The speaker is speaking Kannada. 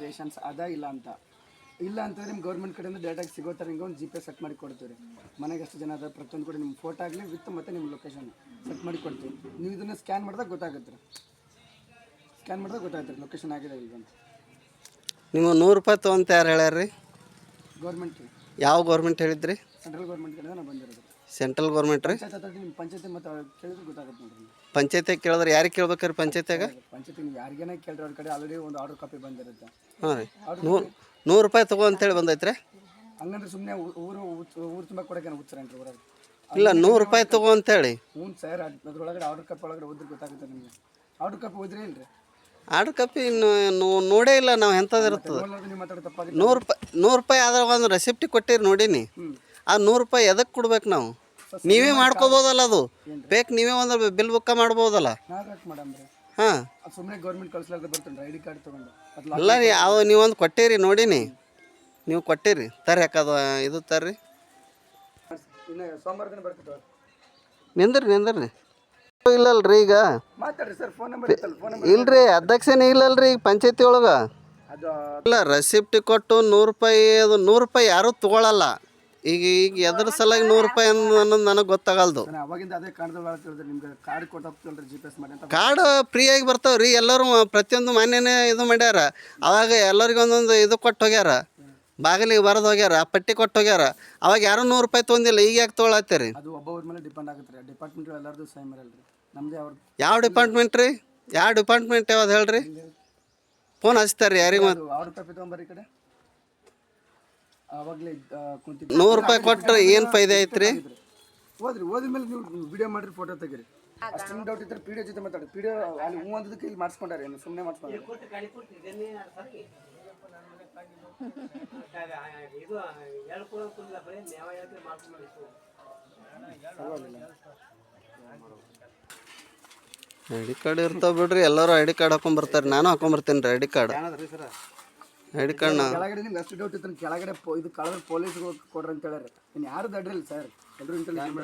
ರೇಷನ್ಸ್ ಅದ ಇಲ್ಲ ಅಂತ ಅಂತಂದ್ರೆ ನಿಮ್ಮ ಗೌರ್ಮೆಂಟ್ ಕಡೆಯಿಂದ ಡೈರೆಕ್ಟಾಗಿ ಸಿಗೋ ಥರ ಹಿಂಗೆ ಒಂದು GPS ಸೆಟ್ ಮಾಡಿ ಕೊಡ್ತೀವಿ ರೀ. ಮನೆಗೆ ಎಷ್ಟು ಜನ ಅದ ಪ್ರತಿಯೊಂದು ಕೂಡ ನಿಮ್ಮ ಫೋಟೋ ಆಗಲಿ ವಿತ್ ಮತ್ತು ನಿಮ್ಮ ಲೊಕೇಶನ್ ಸೆಟ್ ಮಾಡಿ ಕೊಡ್ತೀವಿ. ನೀವು ಇದನ್ನು ಸ್ಕ್ಯಾನ್ ಮಾಡಿದಾಗ ಗೊತ್ತಾಗುತ್ತೆ ರೀ. ಸ್ಕ್ಯಾನ್ ಮಾಡಿದಾಗ ಗೊತ್ತಾಗುತ್ತೆ ರೀ ಲೊಕೇಶನ್ ಆಗಿದೆ ಇಲ್ಲ ಅಂತ. ನೀವು 100 ರೂಪಾಯಿ ತೊಗೊಂತ ಯಾರು ಹೇಳ್ಯಾರ ರೀ? ಗೌರ್ಮೆಂಟ್ ರೀ. ಯಾವ ಗೌರ್ಮೆಂಟ್ ಹೇಳಿದ್ರಿ? ಸೆಂಟ್ರಲ್ ಗೌರ್ಮೆಂಟ್ ಕಡೆಯಿಂದ ನಾವು ಬಂದಿರೋದು. ಸೆಂಟ್ರಲ್ ಗೌರ್ಮೆಂಟ್ ರೀ? ಪಂಚಾಯತ್ ಅಥಾರಿಟಿ ನಿಮ್ಮ ಪಂಚಾಯತಿ ಮತ್ತು ಕೇಳಿದ್ರೆ ಗೊತ್ತಾಗುತ್ತೆ ನೋಡ್ರಿ. ಪಂಚಾಯತಿಯಾಗ ಕೇಳಿದ್ರೆ ಯಾರಿಗೆ ಕೇಳ್ಬೇಕಾರೆ ಪಂಚಾಯತಿಯಾಗ? ಪಂಚಾಯತಿ ನೀವು ಯಾರಿಗೇನೆ ಕೇಳ್ರಿ ಅವ್ರ ಕಡೆ ಆಲ್ರೆಡಿ ಒಂದು ಆರ್ಡರ್ ಕಾಪಿ ಬಂದಿರುತ್ತೆ. ಹಾಂ ರೀ. 100 ರೂಪಾಯಿ ತಗೋ ಅಂತೇಳಿ ಬಂದೈತ್ರಿ? ಹಂಗಂದ್ರೆ ಸುಮ್ಮನೆ ಊರು ತುಂಬ ಕೊಡೋಕೆ ಹುಚ್ಚರೇನ್ರಿ ಊರಾಗ? ಇಲ್ಲ 100 ರೂಪಾಯಿ ತಗೋ ಅಂತೇಳಿ. ಹ್ಞೂ ಸರ್, ಅದ್ರೊಳಗಡೆ ಆರ್ಡರ್ ಕಾಪಿ ಒಳಗಡೆ ಓದಿದ್ರೆ ಗೊತ್ತಾಗುತ್ತೆ ನಿಮಗೆ. ಆರ್ಡರ್ ಕಾಪಿ ಓದ್ರಿ ಇಲ್ರಿ? ಆರ್ಡರ್ ಕಾಪಿ ನೋಡೇ ಇಲ್ಲ ನಾವು ಎಂಥದ್ದು ಇರ್ತದೆ. ನೀವು ಮಾತಾಡೋ ತಪ್ಪಾಗಿ 100 ರೂಪಾಯಿ ಆದ್ರೆ ಒಂದು ರೆಸಿಪ್ಟಿ ಕೊಟ್ಟಿರಿ ನೋಡೀನಿ. ಆ 100 ರೂಪಾಯಿ ಎದಕ್ಕೆ ಕೊಡ್ಬೇಕು ನಾವು? ನೀವೇ ಮಾಡ್ಕೋಬೋದಲ್ಲ, ಅದು ಬೇಕು. ನೀವೇ ಒಂದು ಬಿಲ್ ಬುಕ್ಕ ಮಾಡ್ಬೋದಲ್ಲ. ಮೇಡಮ್ ರೀ. ಹಾಂ, ಸುಮ್ಮನೆ ಗೌರ್ಮೆಂಟ್ ಕಳಿಸ್ಲಾರ್ದೆ ಬರ್ತೀನಿ ಐಡಿ ಕಾರ್ಡ್ ತೊಗೊಂಡು. ಅಲ್ಲ ರೀ, ಅವು ನೀವೊಂದು ಕೊಟ್ಟಿರಿ ನೋಡೀನಿ, ನೀವು ಕೊಟ್ಟಿರಿ. ತರ್ರಿ ಯಾಕದು ಇದು ತರ್ರಿ. ಇನ್ನು ಸೋಮವಾರ ದಿನ ಬರ್ತಿತ್ತು. ನಿಂದ್ರಿ ಇಲ್ಲಲ್ರಿ ಈಗ ಮಾತಾಡ್ರಿ ಸರ್. ಫೋನ್ ನಂಬರ್ ಇತ್ತಲ್ಲ, ಫೋನ್ ನಂಬರ್ ಇಲ್ರಿ, ಅಧ್ಯಕ್ಷನೇ ಇಲ್ಲಲ್ರಿ ಈಗ ಪಂಚಾಯತಿ ಒಳಗೆ. ಅದು ಇಲ್ಲ, ರೆಸಿಪ್ಟಿ ಕೊಟ್ಟು 100 ರೂಪಾಯಿ, ಅದು 100 ರೂಪಾಯಿ ಯಾರೂ ತೊಗೊಳಲ್ಲ. ಈಗ ಎದ್ರ ಸಲಾಗಿ 100 ರೂಪಾಯಿ ಅನ್ನೋದು ನನಗೆ ಗೊತ್ತಾಗಲ್ದು. ಅವಾಗಿಂದ ಅದೇ ಕಾರ್ಡ್ದೊಳಗೆ ಹೇಳಿದ್ರೆ ನಿಮ್ಗೆ ಕಾರ್ಡ್ ಕೊಟ್ಟು GPS ಮಾಡಿ ಅಂತ. ಕಾರ್ಡ್ ಫ್ರೀಯಾಗಿ ಬರ್ತಾವೆ ರೀ. ಎಲ್ಲರೂ ಪ್ರತಿಯೊಂದು ಮಾನ್ಯನೇ ಇದು ಮಾಡ್ಯಾರ. ಅವಾಗ ಎಲ್ಲರಿಗೂ ಒಂದೊಂದು ಇದು ಕೊಟ್ಟು ಹೋಗ್ಯಾರ, ಬಾಗಿಲಿಗೆ ಬರೆದು ಹೋಗ್ಯಾರ, ಪಟ್ಟಿ ಕೊಟ್ಟು ಹೋಗ್ಯಾರ. ಅವಾಗ ಯಾರೂ 100 ರೂಪಾಯಿ ತೊಗೊಂಡಿಲ್ಲ. ಈಗ ಯಾಕೆ ತೊಗೊಳತ್ತೀರಿ? ಅದು ಒಬ್ಬೊಬ್ಬರ ಮೇಲೆ ಡಿಪೆಂಡ್ ಆಗುತ್ತೆ ರೀ. ಡಿಪಾರ್ಟ್ಮೆಂಟ್ ಎಲ್ಲರದು ಸೇಮ್ ಇರಲ್ರಿ. ನಮ್ಮದೇ ಅವ್ರದ್ದು. ಯಾವ ಡಿಪಾರ್ಟ್ಮೆಂಟ್ ರೀ? ಯಾವ ಡಿಪಾರ್ಟ್ಮೆಂಟ್ ಯಾವ್ದು ಹೇಳ್ರಿ? ಫೋನ್ ಹಚ್ತಾರೆ ರೀ ಯಾರಿಗೆ? ಮತ್ತು ಆರ್ಡರ್ ಕಾಪಿ ತೊಗೊಂಬರ್ರಿ ಈ ಕಡೆ. ಆವಾಗಲೇ 100 ರೂಪಾಯಿ ಕೊಟ್ಟರೆ ಏನು ಫೈದೆ ಐತ್ರಿ? ಓದಿದ್ಮೇಲೆ ನೀವು ವಿಡಿಯೋ ಮಾಡಿರಿ, ಫೋಟೋ ತೆಗೀರಿ. ಅಷ್ಟೊಂದು ಡೌಟ್ ಇದ್ರೆ PDO ಜೊತೆ ಮಾತಾಡಿ. PDO ಅಲ್ಲಿ ಹ್ಞೂ ಅಂದದಕ್ಕೆ ಇಲ್ಲಿ ಮಾಡಿಸ್ಕೊಂಡಾರೆ, ಏನು ಸುಮ್ಮನೆ ಮಾಡಿಸ್ಕೊಂಡ್ರೆ. ಐ ಡಿ ಕಾರ್ಡ್ ಇರ್ತಾವೆ ಬಿಡ್ರಿ. ಎಲ್ಲರೂ ಐ ಡಿ ಕಾರ್ಡ್ ಹಾಕೊಂಡ್ಬರ್ತಾರೆ. ನಾನು ಹಾಕೊಂಡ್ಬರ್ತೀನಿ ರೀ ಐ ಡಿ ಕಾರ್ಡ್. ಕೆಳಗಡೆ ನಿಮ್ಗೆ ಅಷ್ಟು ಡೌಟ್ ಇತ್ತು, ಕೆಳಗಡೆ ಇದು ಕಳೆದ್ರೆ ಪೊಲೀಸ್ಗೆ ಕೊಡ್ರಿ ಅಂತ ಹೇಳ್ಯಾರ. ಇನ್ನು ಯಾರು ದಡ್ರಿಲ್ಲ ಸರ್, ಎಲ್ಲರೂ ಇಂಟೆಲಿಜೆಂಟ್